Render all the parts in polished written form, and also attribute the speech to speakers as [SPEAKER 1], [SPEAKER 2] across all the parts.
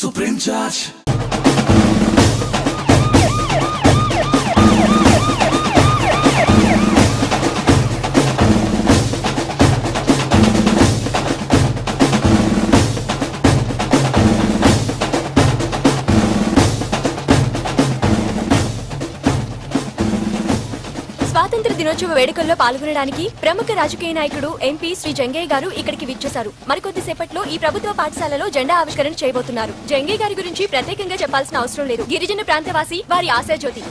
[SPEAKER 1] Supreme Judge.
[SPEAKER 2] స్వాతంత్ర దినోత్సవ వేడుకల్లో పాల్గొనడానికి ప్రముఖ రాజకీయ నాయకుడు ఎంపీ శ్రీ జంగయ్య గారు ఇక్కడికి విచ్చేశారు. మరికొద్ది సేపట్లో ఈ ప్రభుత్వ పాఠశాలలో జెండా ఆవిష్కరణ చేయబోతున్నారు. జంగయ్య గారి గురించి ప్రత్యేకంగా చెప్పాల్సిన అవసరం లేదు. గిరిజన ప్రాంతవాసి, వారి ఆశాజ్యోతి.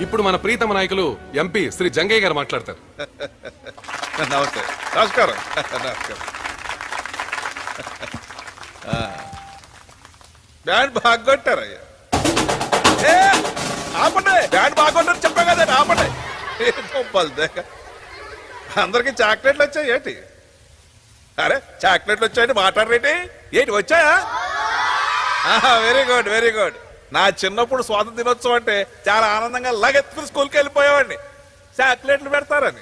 [SPEAKER 3] ఇప్పుడు మన ప్రీతమ నాయకులు ఎంపీ శ్రీ జంగయ్య గారు మాట్లాడతారు.
[SPEAKER 4] నమస్తే. నమస్కారం. నమస్కారం. బ్యాండ్ బాగొట్టారయ్యా. ఆపండి, బ్యాండ్ బాగొట్టారు చెప్పా కదా, ఆపండి. అందరికి చాక్లెట్లు వచ్చాయి ఏంటి? అరే చాక్లెట్లు వచ్చాయండి, మాట్లాడరేంటి? ఏంటి వచ్చాయా? Very good, very good. నా చిన్నప్పుడు స్వాతంత్ర దినోత్సవం అంటే చాలా ఆనందంగా లగెత్తుకుని స్కూల్కి వెళ్ళిపోయేవాడిని, చాక్లెట్లు పెడతారని.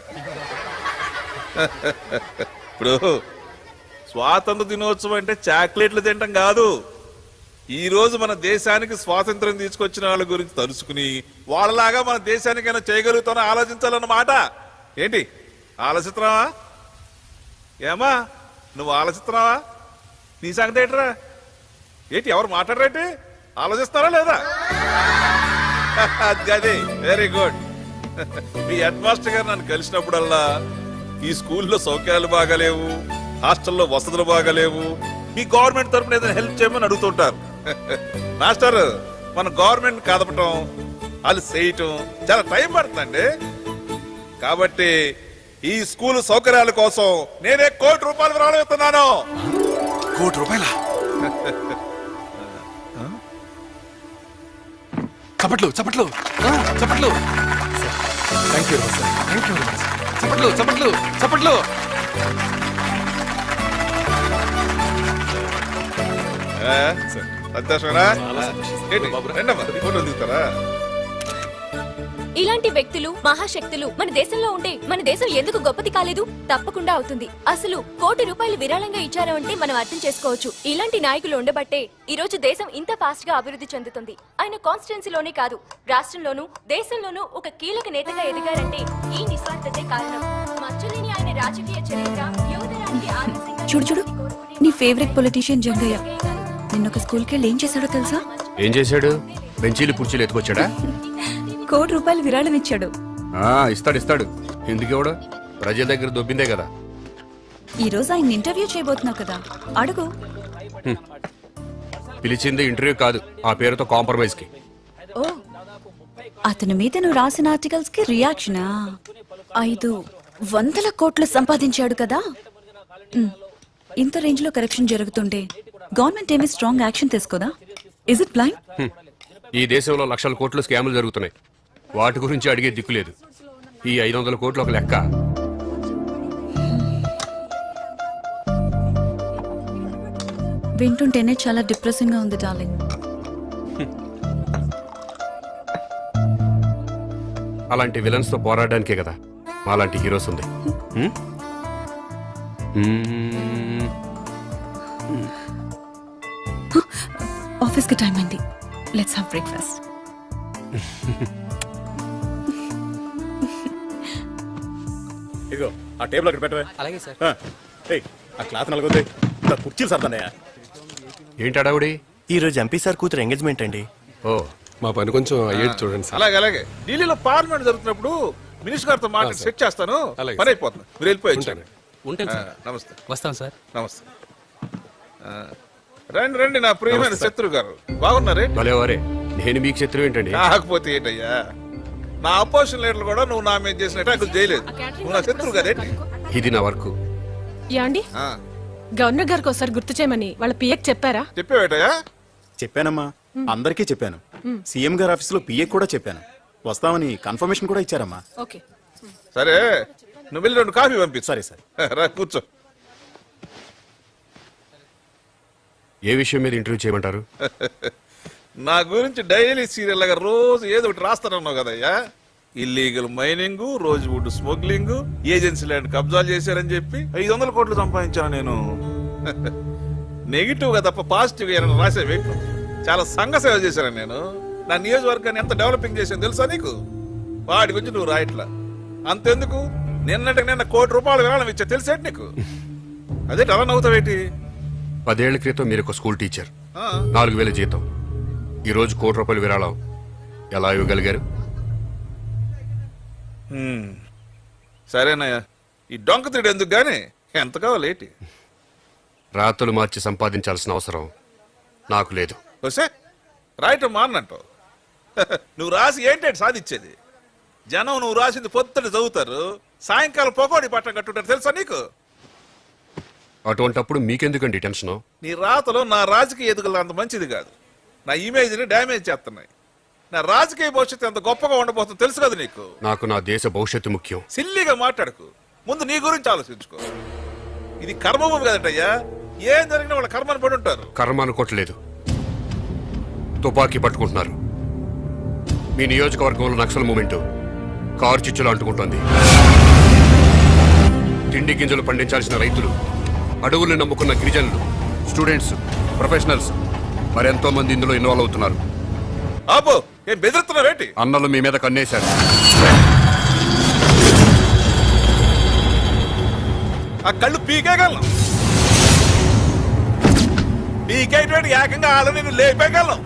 [SPEAKER 4] ఇప్పుడు స్వాతంత్ర దినోత్సవం అంటే చాక్లెట్లు తినటం కాదు. ఈ రోజు మన దేశానికి స్వాతంత్రం తీసుకొచ్చిన వాళ్ళ గురించి తలుసుకుని వాళ్ళలాగా మన దేశానికైనా చేయగలుగుతానో ఆలోచించాలన్నమాట. ఏంటి ఆలోచిస్తున్నావా? ఏమా నువ్వు ఆలోచిస్తున్నావా? నీ సంగతి ఏంట్రా? ఏంటి ఎవరు మాట్లాడరేంటి? ఆలోచిస్తారా లేదా? అది వెరీ గుడ్. మీ హెడ్ మాస్టర్ గారు నన్ను కలిసినప్పుడల్లా ఈ స్కూల్లో సౌకర్యాలు బాగాలేవు, హాస్టల్లో వసతులు బాగాలేవు, మీ గవర్నమెంట్ తరఫున ఏదైనా హెల్ప్ చేయమని అడుగుతుంటారు. మాస్టర్ మన గవర్నమెంట్ కదపటం, వాళ్ళు చేయటం చాలా టైం పడుతుందండి. కాబట్టి ఈ స్కూల్ సౌకర్యాల కోసం నేనే ₹1 కోటి విరాళం ఇస్తున్నాను.
[SPEAKER 3] ₹1 చప్పట్లు చప్పట్లు చప్పట్లు. Thank you sir, thank you. చప్పట్లు చప్పట్లు చప్పట్లు.
[SPEAKER 4] సంతోషమేనా? ఫోటోలు దిగుతారా?
[SPEAKER 2] ఇలాంటి వ్యక్తులు, మహాశక్తులు మన దేశంలో ఉంటే మన దేశం ఎందుకు గొప్పది కాలేదు? తప్పకుండా అవుతుంది. అసలు ₹1 కోటి విరాళంగా ఇచ్చారు అంటే మనం అర్థం చేసుకోవచ్చు. ఇలాంటి నాయకులు ఉండబట్టే ఈ రోజు దేశం ఇంత ఫాస్ట్ గా అభివృద్ధి చెందుతుంది. ఆయన కాన్స్టిట్యున్సీలోనే కాదు, రాష్ట్రంలోనూ దేశంలోనూ ఒక కీలక నేతగా ఎదిగారంటే ఈ నిస్వార్థతే కారణం. మచ్చలేని ఆయన రాజకీయ చరిత్ర యువతరానికి ఆదర్శంగా.
[SPEAKER 5] చూడు చూడు, నీ ఫేవరెట్ పొలిటీషియన్ జంగయ్య నిన్న ఒక స్కూల్కి వెళ్ళి ఏం చేశాడో తెలుసా?
[SPEAKER 6] ఏం చేశాడు? బెంచీలు కుర్చీలు ఎత్తుకొచ్చాడా?
[SPEAKER 5] ₹1 కోటి విరాళం ఇచ్చాడు.
[SPEAKER 6] ఇస్తాడు ఇస్తాడు. ఎందుకు ఇవ్వడు? ప్రజల దగ్గర దొబ్బిందే కదా.
[SPEAKER 5] ఈ రోజు ఆయన ఇంటర్వ్యూ చేయబోతున్నావు కదా, అడుగు.
[SPEAKER 6] పిలిచింది ఇంటర్వ్యూ కాదు, ఆ పేరుతో కాంప్రమైజ్ కి.
[SPEAKER 5] ఓ, అతని మీద నువ్వు రాసిన ఆర్టికల్స్ కి రియాక్షనా? 500 కోట్లు సంపాదించాడు కదా. ఇంత రేంజ్ లో కరెక్షన్ జరుగుతుంటే గవర్నమెంట్ ఏమీ స్ట్రాంగ్ యాక్షన్ తీసుకోదా? Is it blind?
[SPEAKER 6] ఈ దేశంలో లక్షల కోట్లు స్కాములు జరుగుతున్నాయి. వాటి గురించి అడిగే దిక్కులేదు. ఈ 500 కోట్లు ఒక లెక్క.
[SPEAKER 5] వింటుంటేనే చాలా డిప్రెసింగ్ గా ఉంది డార్లింగ్.
[SPEAKER 6] అలాంటి విలన్స్ తో పోరాడడానికే కదా అలాంటి హీరోస్ ఉంది.
[SPEAKER 5] ఆఫీస్ కి టైం అయింది. Let's have breakfast.
[SPEAKER 7] ఇదిగో ఆ టేబుల్ అక్కడ పెట్టవే. అలాగే సార్. ఆ క్లాత్ నలుగుద్ది, కుర్చీలు సర్దన్నయ్యా.
[SPEAKER 6] ఏంటి అడావుడి?
[SPEAKER 8] ఈ రోజు ఎంపీ సార్ కూతురు ఎంగేజ్మెంట్ అండి.
[SPEAKER 6] ఓ,
[SPEAKER 3] మా పని కొంచెం అయ్యేది చూడండి సార్.
[SPEAKER 4] అలాగే అలాగే. ఢిల్లీలో పార్లమెంట్ జరుగుతున్నప్పుడు మినిస్టర్ గారితో మాట్లాడి సెట్ చేస్తాను. పని అయిపోతుంది, మీరు వెళ్ళిపోయి. నమస్తే.
[SPEAKER 9] వస్తాను సార్.
[SPEAKER 4] నమస్తే. రండి రండి నా ప్రియమైన శత్రు గారు, బాగున్నారే?
[SPEAKER 6] భలేవారే, నేను మీకు శత్రువు ఏంటండి?
[SPEAKER 4] కాకపోతే ఏంటయ్యా, నా అపోజిషన్ లీడర్లు కూడా నువ్వు నా మీద చేసిన అటాకులు చేయలేదు. నువ్వు నా శత్రువు కదేంటి?
[SPEAKER 6] ఇది నా వర్క్.
[SPEAKER 5] యాండి
[SPEAKER 1] గవర్నర్ గారికి ఒకసారి గుర్తు చేయమని వాళ్ళ పిఎక్ చెప్పారా?
[SPEAKER 4] చెప్పేవేటయా?
[SPEAKER 7] చెప్పానమ్మా, అందరికీ చెప్పాను. సీఎం గారి ఆఫీసులో పిఏ కూడా చెప్పాను. వస్తామని కన్ఫర్మేషన్ కూడా ఇచ్చారమ్మా.
[SPEAKER 1] ఓకే.
[SPEAKER 4] సరే, నువ్వు వెళ్ళి 2 కాఫీ పంపించు.
[SPEAKER 7] సరే సార్.
[SPEAKER 4] రా కూర్చో.
[SPEAKER 6] ఏ విషయం మీద ఇంటర్వ్యూ చేయమంటారు?
[SPEAKER 4] నా గురించి డైలీ సీరియల్ లాగా రోజు ఏదో ఒకటి రాస్తానన్నావు కదయ్యా. ఇల్లీగల్ మైనింగ్, రోజు వుడ్ స్మగ్లింగ్, ఏజెన్సీ ల్యాండ్ కబ్జాలు చేశారని చెప్పి 500 కోట్లు సంపాదించాను నేను. నెగిటివ్ గా తప్ప పాజిటివ్ గా ఏమైనా రాసే వ్యక్తి. చాలా సంఘ సేవ చేశాను నేను. నా నియోజకవర్గాన్ని ఎంత డెవలపింగ్ చేశాను తెలుసా నీకు? వాటి గురించి నువ్వు రాయట్లా. అంతెందుకు, నిన్నటికి నిన్న 1 కోటి రూపాయలు విరాళం ఇచ్చా తెలిసేటి నీకు. అదే అలా నవ్వుతావేటి?
[SPEAKER 6] 10 ఏళ్ల క్రితం మీరు ఒక స్కూల్ టీచర్,
[SPEAKER 4] ఆ.
[SPEAKER 6] 4000 జీతం. ఈ రోజు 1 కోటి రూపాయలు విరాళం ఎలా ఇవ్వగలిగారు?
[SPEAKER 4] సరేనయ్యా, ఈ డొంక తిడు ఎందుకు గానీ ఎంత కావాలేటి?
[SPEAKER 6] రాతలు మార్చి సంపాదించాల్సిన అవసరం నాకు లేదు.
[SPEAKER 4] వస్తే రాయటం మానంటావు. నువ్వు రాసి ఏంటంటే సాధించేది? జనం నువ్వు రాసింది పొద్దుట చదువుతారు, సాయంకాలం పొగోడి పట్టం కట్టుంటారు తెలుసా నీకు?
[SPEAKER 6] అటువంటప్పుడు మీకెందుకండి టెన్షన్?
[SPEAKER 4] నీ రాతలో నా రాజకీయ ఎదుగులు అంత మంచిది కాదు. నా ఇమేజ్ని డ్యామేజ్ చేస్తున్నాయి. నా రాజకీయ భవిష్యత్తు ఎంత గొప్పగా ఉండబోతుందో తెలుసు కదా నీకు?
[SPEAKER 6] నాకు నా దేశ భవిష్యత్తు ముఖ్యం.
[SPEAKER 4] సిల్లిగా మాట్లాడకు, ముందు నీ గురించి ఆలోచించుకో. ఇది కర్మభూమి కదటయ్యా, ఏం జరిగినా వాళ్ళ కర్మని పడి ఉంటారు.
[SPEAKER 6] కర్మ అనుకోవట్లేదు, తుపాకీ పట్టుకుంటున్నారు. మీ నియోజకవర్గంలో నక్సల్ మూమెంట్ కారు చిచ్చులు అంటుకుంటోంది. తిండి గింజలు పండించాల్సిన రైతులు, అడవుల్ని నమ్ముకున్న గిరిజనులు, స్టూడెంట్స్, ప్రొఫెషనల్స్ మరెంతో మంది ఇందులో ఇన్వాల్వ్ అవుతున్నారు.
[SPEAKER 4] ఆపో, ఏం బెదిరిస్తున్నావేంటి?
[SPEAKER 6] అన్నలు మీ మీద కన్నేశారు.
[SPEAKER 4] ఆ కళ్ళు పీకేయగలను, పీకేటువంటి ఏకంగా ఆడ నేను లేపేయగలను.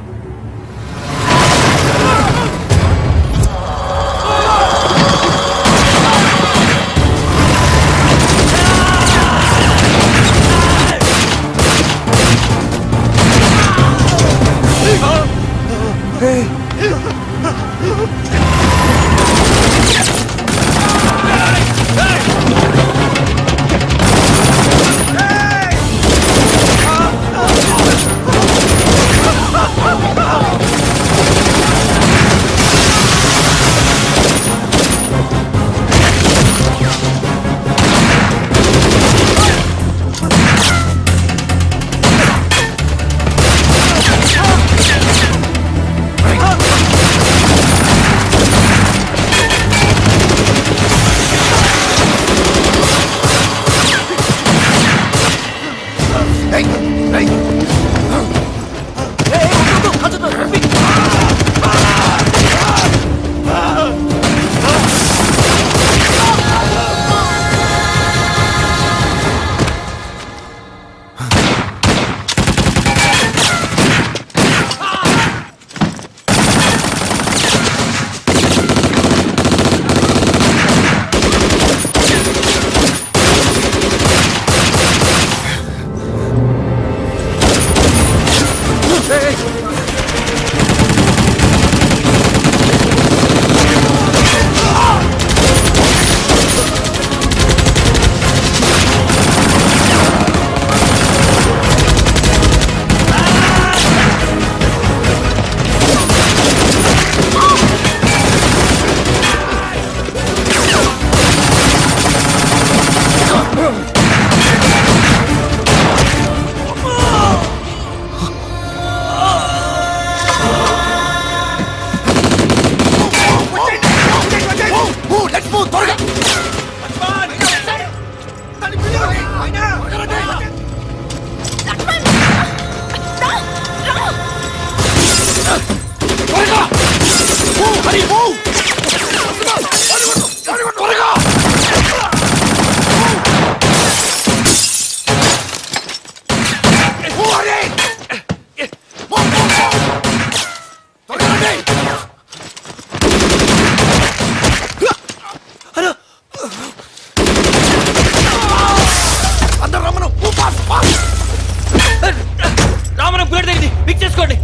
[SPEAKER 9] రామనం పేరు దగ్గర పిక్ చేసుకోండి.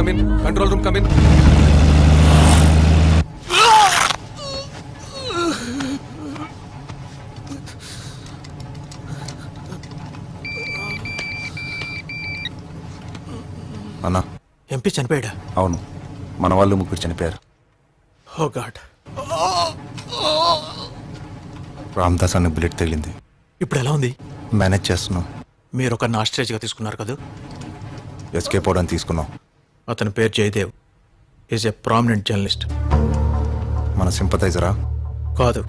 [SPEAKER 3] Come in, control room come in.
[SPEAKER 9] అన్నా
[SPEAKER 8] ఎంపీ చనిపోయాడా?
[SPEAKER 9] అవును, మన వాళ్ళు ముగ్గురు చనిపోయారు.
[SPEAKER 8] ఓ గాడ్.
[SPEAKER 9] రామ్దాస్ అనే బుల్లెట్ తగిలింది.
[SPEAKER 8] ఇప్పుడు ఎలా ఉంది?
[SPEAKER 9] మేనేజ్ చేస్తున్నాం.
[SPEAKER 8] మీరు ఒక ఆస్ట్రేజ్గా తీసుకున్నారు కదా?
[SPEAKER 9] ఎస్కేప్ అవడానికి తీసుకున్నాం.
[SPEAKER 8] అతని పేరు Jayadev. Is a prominent journalist.
[SPEAKER 9] మన సింపథైజరా?
[SPEAKER 8] కాదు,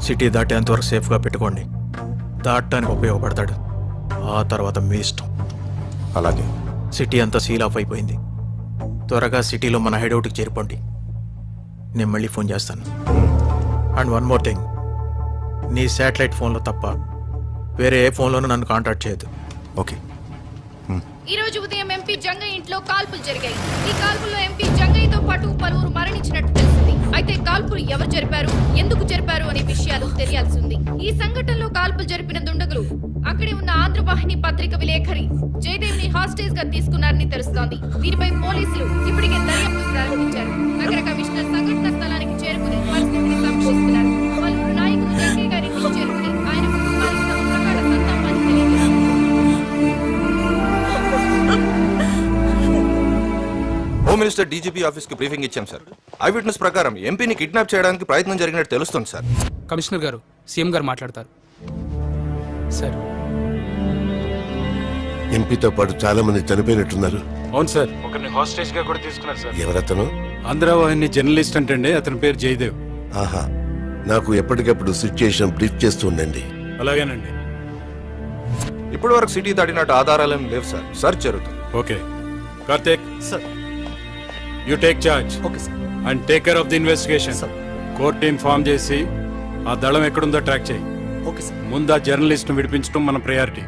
[SPEAKER 8] సిటీ దాటేంతవరకు సేఫ్గా పెట్టుకోండి. దాటడానికి ఉపయోగపడతాడు. ఆ తర్వాత మీ ఇష్టం.
[SPEAKER 9] అలాగే.
[SPEAKER 8] సిటీ అంతా సీల్ ఆఫ్ అయిపోయింది. త్వరగా సిటీలో మన హైడౌట్కి చేరిపోండి. నేను మళ్ళీ ఫోన్ చేస్తాను. అండ్ వన్ మోర్ థింగ్, నీ శాటిలైట్ ఫోన్లో తప్ప వేరే ఏ ఫోన్లోనూ నన్ను కాంటాక్ట్ చేయొద్దు.
[SPEAKER 9] ఓకే.
[SPEAKER 10] ఈ రోజు ఉదయం ఎంపీ జంగయ్య ఇంట్లో కాల్పులు జరిగాయి. ఈ కాల్పుల్లో ఎంపీ జంగయ్యతో పాటు పలువురు మరణించినట్టు తెలిసింది. అయితే కాల్పులు ఎవరు జరిపారు, ఎందుకు జరిపారు అనే విషయాలు తెలియాల్సి ఉంది. ఈ సంఘటనలో కాల్పులు జరిపిన దుండగులు అక్కడే ఉన్న ఆంధ్రవాహిని పత్రిక విలేఖరి జయదేవ్ ని హాస్టేజ్ గా తీసుకున్నారని తెలుస్తోంది. దీనిపై పోలీసులు ఇప్పటికే దర్యాప్తు ప్రారంభించారు. నగర కమిషనర్ సంఘటన స్థలానికి చేరుకుని పరిస్థితిని సమీక్షిస్తున్నారు. పలువురు నాయకులు జంగయ్య గారి ఇంటికి చేరుకుని ఆయన కుటుంబానికి తమ ప్రగాఢ సంతాపాన్ని తెలియజేశారు.
[SPEAKER 11] హోమ్ మినిస్టర్ డీజీపీ ఆఫీస్ కి బ్రీఫింగ్ ఇచ్చాం సార్. ఐ విట్నెస్ ప్రకారం ఎంపీని కిడ్నాప్ చేయడానికి ప్రయత్నం జరిగినట్టు తెలుస్తుంది సార్.
[SPEAKER 12] కమిషనర్ గారు, సీఎం గారు మాట్లాడతారు సార్.
[SPEAKER 13] ఎంపీతో పాటు చాలా మంది చనిపోయినట్టున్నారు.
[SPEAKER 7] అవును సార్, ఒకరిని హాస్టేజ్ గా కూడా తీసుకున్నారు సార్.
[SPEAKER 13] ఎవరతను?
[SPEAKER 7] ఆంధ్రవాహిని జర్నలిస్ట్ అంటే అతని పేరు జయదేవ్.
[SPEAKER 13] ఆహా, నాకు ఎప్పటికప్పుడు సిచ్యుయేషన్ బ్రీఫ్ చేస్తూ ఉండండి.
[SPEAKER 7] అలాగేనండి.
[SPEAKER 11] ఇప్పటి వరకు సిటీ దాటినట్టు ఆధారాలు ఏం లేవు సార్. సర్చ్ జరుగుతుంది.
[SPEAKER 7] Okay Karthik
[SPEAKER 8] sir.
[SPEAKER 7] You take charge
[SPEAKER 8] okay sir.
[SPEAKER 7] And take care of the investigation. Core team form చేసి ఆ దళం ఎక్కడుందో ట్రాక్ చేయి.
[SPEAKER 8] Okay sir.
[SPEAKER 7] ముందు ఆ జర్నలిస్ట్ ను విడిపించడం మన ప్రయారిటీ.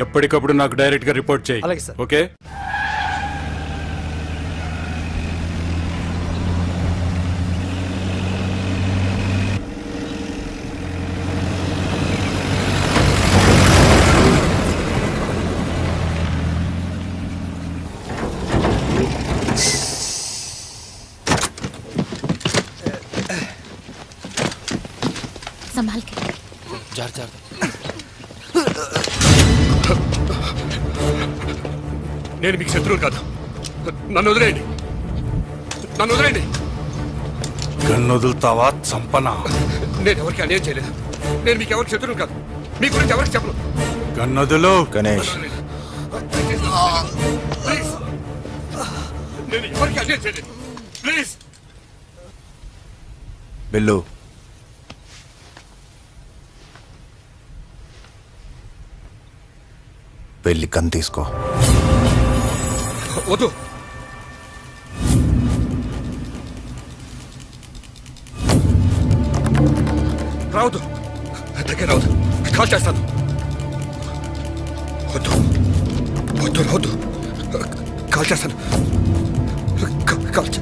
[SPEAKER 7] ఎప్పటికప్పుడు నాకు డైరెక్ట్ గా రిపోర్ట్ చేయి.
[SPEAKER 8] అలాగే సార్.
[SPEAKER 7] ఓకే.
[SPEAKER 2] సంభాల్ కే.
[SPEAKER 6] నేను మీకు శత్రువు కాదు. నన్ను వదిలేయండి, నన్ను వదిలేయండి.
[SPEAKER 3] గన్ను వదులుతావా చంపనా?
[SPEAKER 6] నేను ఎవరికి అన్యాయం చేయలేదు. నేను మీకు ఎవరికి శత్రువు కాదు. మీ గురించి ఎవరికి చెప్పను.
[SPEAKER 3] గన్నదులు.
[SPEAKER 9] గణేష్,
[SPEAKER 6] ప్లీజ్, నేను ఎవరికి అన్యాయం చేయలేదు. ప్లీజ్.
[SPEAKER 9] బిల్లు. వెళ్ళి గన్ తీసుకో.
[SPEAKER 6] వద్దు. రావద్దు, దగ్గర రావద్దు. కాల్ చేస్తాను. వద్దు వద్దు రావద్దు. కాల్ చేస్తాను. కాల్ చే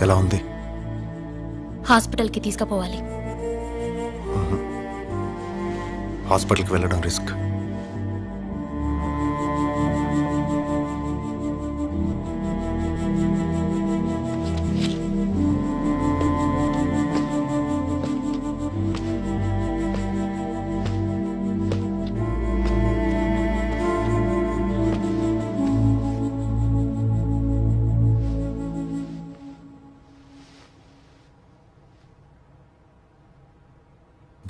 [SPEAKER 9] ఎలా ఉంది?
[SPEAKER 2] హాస్పిటల్ కి తీసుకుపోవాలి.
[SPEAKER 9] హాస్పిటల్కి వెళ్ళడం రిస్క్.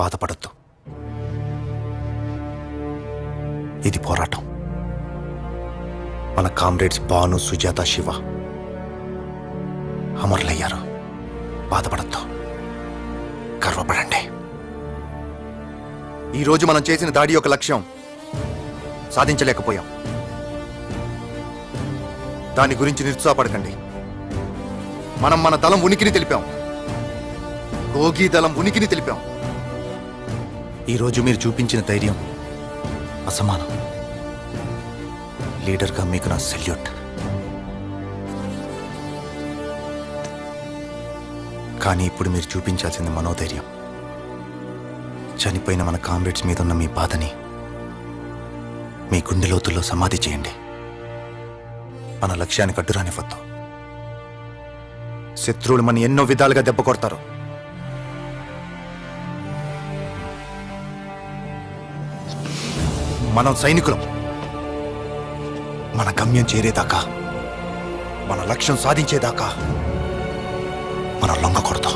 [SPEAKER 9] బాధపడద్దు. ఇది పోరాటం. మన కామ్రేడ్స్ భాను, సుజాత, శివ అమరులయ్యారు. బాధపడద్దు, గర్వపడండి. ఈరోజు మనం చేసిన దాడి యొక్క లక్ష్యం సాధించలేకపోయాం. దాని గురించి నిరుత్సాహపడకండి. మనం మన దళం ఉనికిని తెలిపాం. రోగి దళం ఉనికిని తెలిపాం. ఈరోజు మీరు చూపించిన ధైర్యం అసమానం. లీడర్గా మీకు నా సెల్యూట్. కానీ ఇప్పుడు మీరు చూపించాల్సింది మనోధైర్యం. చనిపోయిన మన కామ్రేడ్స్ మీద ఉన్న మీ బాధని మీ గుండె లోతుల్లో సమాధి చేయండి. మన లక్ష్యానికి అడ్డురానివ్వద్దు. శత్రువులు మన ఎన్నో విధాలుగా దెబ్బ కొడతారు. మనం సైనికులం. మన గమ్యం చేరేదాకా, మన లక్ష్యం సాధించేదాకా మనం లొంగకూడదు.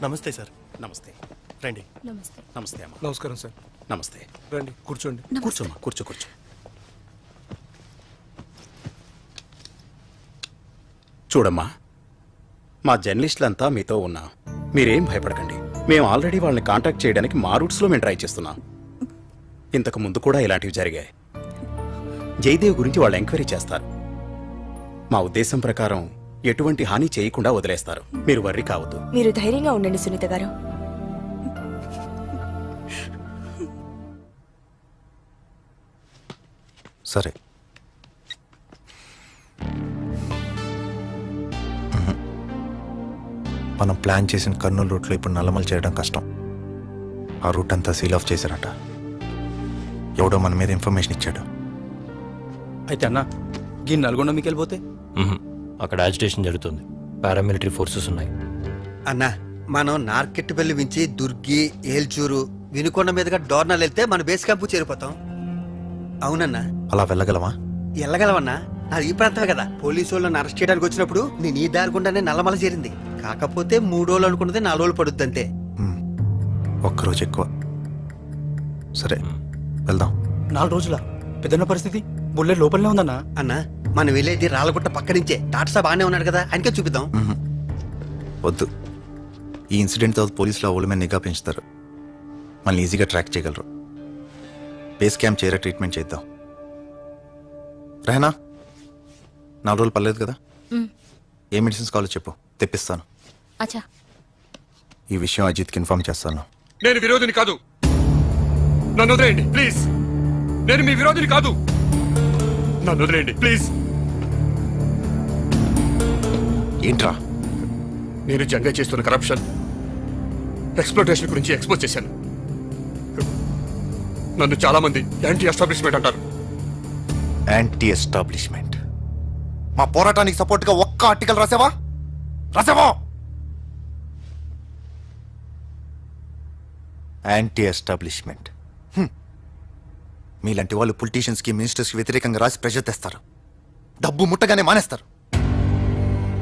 [SPEAKER 8] నమస్తే సార్.
[SPEAKER 7] నమస్తే.
[SPEAKER 8] రండి.
[SPEAKER 2] నమస్తే.
[SPEAKER 7] నమస్తే అమ్మా.
[SPEAKER 3] నమస్కారం సార్.
[SPEAKER 7] నమస్తే.
[SPEAKER 3] రండి కూర్చోండి.
[SPEAKER 7] కూర్చోమ్మా, కూర్చో. చూడమ్మా, మా జర్నలిస్టులంతా మీతో ఉన్నా. మీరేం భయపడకండి. మేము ఆల్రెడీ వాళ్ళని కాంటాక్ట్ చేయడానికి మా రూట్స్లో మేము ట్రై చేస్తున్నాం. ఇంతకు ముందు కూడా ఇలాంటివి జరిగాయి. జయదేవ్ గురించి వాళ్ళు ఎంక్వైరీ చేస్తారు. మా ఉద్దేశం ప్రకారం ఎటువంటి హాని చేయకుండా వదిలేస్తారు. మీరు వర్రీ కావద్దు.
[SPEAKER 2] మీరు ధైర్యంగా ఉండండి సునీత గారు.
[SPEAKER 9] సరే. మనం ప్లాన్ చేసిన కర్నూలు రూట్లో ఇప్పుడు నల్లమల చేయడం కష్టం. ఆ రూట్ అంతా సీల్ ఆఫ్ చేశారట. ఎవడో మన మీద ఇన్ఫర్మేషన్ ఇచ్చాడు.
[SPEAKER 12] అయితే అన్న ఈ నల్గొండ మీకు వెళ్ళిపోతే
[SPEAKER 8] అక్కడ యాజిటేషన్ జరుగుతుంది. పారామిలిటరీ ఫోర్సెస్ ఉన్నాయి.
[SPEAKER 14] అన్నా, మనం నార్కెట్పల్లి నుంచి దుర్గి, ఏల్చూరు, వినుకొండ మీదుగా డోర్నాల్ వెళ్తే మన బేస్ క్యాంపు చేరిపోతాం. అవునన్నా.
[SPEAKER 9] అలా వెళ్ళగలమా?
[SPEAKER 14] వెళ్ళగలవన్నా. నాది ఈ ప్రాంతమే కదా. పోలీసు వాళ్ళని అరెస్ట్ చేయడానికి వచ్చినప్పుడు నేను ఈ దారి గుండానే నల్లమల చేరింది. కాకపోతే 3 రోజులు అనుకున్నది 4 రోజులు పడుద్ది అంతే.
[SPEAKER 9] ఒక్కరోజు ఎక్కువ. సరే వెళ్దాం.
[SPEAKER 12] 4 రోజుల పెద్దన్న పరిస్థితి బుల్లెట్ లోపలనే ఉందన్నా.
[SPEAKER 14] అన్నా, మనం వెళ్ళేది రాళ్ళగుట్ట పక్క నుంచే. టాటా బాగానే ఉన్నాడు కదా, ఆయనకే చూపిద్దాం.
[SPEAKER 9] వద్దు. ఈ ఇన్సిడెంట్తో పోలీసులు ఆ ఊళ్ళ మీద నిఘా పెంచుతారు. మనల్ని ఈజీగా ట్రాక్ చేయగలరు. బేస్ క్యాంప్ చేరే ట్రీట్మెంట్ చేద్దాం. రెహనా, 4 రోజులు పర్లేదు కదా? ఏ మెడిసిన్స్ కావాలో చెప్పు, తెప్పిస్తాను.
[SPEAKER 2] అచ్చా.
[SPEAKER 9] ఈ విషయం అజిత్కి ఇన్ఫార్మ్ చేస్తాను.
[SPEAKER 6] నేను విరోధిని కాదు. నన్ను వదిలేయండి ప్లీజ్. నేను మీ విరోధిని కాదు. నన్ను వదిలేయండి ప్లీజ్.
[SPEAKER 9] ఏంట్రా?
[SPEAKER 6] నేను జంగా చేస్తున్న కరప్షన్, ఎక్స్ప్లోటేషన్ గురించి ఎక్స్పోజ్ చేశాను. నన్ను చాలా మంది యాంటీ ఎస్టాబ్లిష్మెంట్ అంటారు.
[SPEAKER 9] Anti establishment? మా పోరాటానికి సపోర్ట్ గా ఒక్క ఆర్టికల్ రాసావా? Anti establishment. మీలాంటి వాళ్ళు పొలిటీషియన్స్ కి, మినిస్టర్స్ కి వ్యతిరేకంగా రాసి ప్రెషర్ తెస్తారు. డబ్బు ముట్టగానే మానేస్తారు.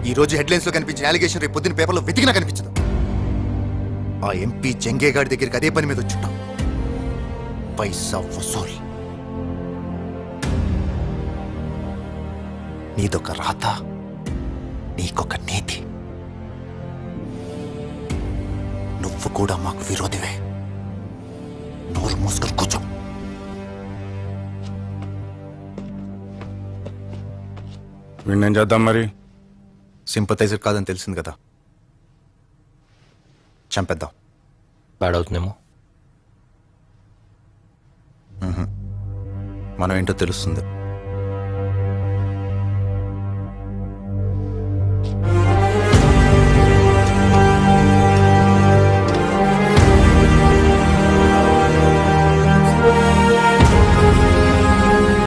[SPEAKER 9] ఈ రోజు హెడ్లైన్స్ లో కనిపించిన అలిగేషన్ రేపు పొద్దున్న పేపర్లో వెతికినా కనిపించదు. ఆ ఎంపీ జంగేగాడి దగ్గరికి అదే పని మీద వచ్చుంటాం. పైసా వసూల్. నీదొక రాత, నీకొక నీతి. నువ్వు కూడా మాకు విరోధివే. నోరు మూసుకొని కూర్చో.
[SPEAKER 7] వీణేం చేద్దాం మరి?
[SPEAKER 9] సింపథైజర్ కాదని తెలిసింది కదా, చంపేద్దాం.
[SPEAKER 8] బ్యాడ్ అవుతుందేమో.
[SPEAKER 9] మనం ఏంటో తెలుస్తుంది.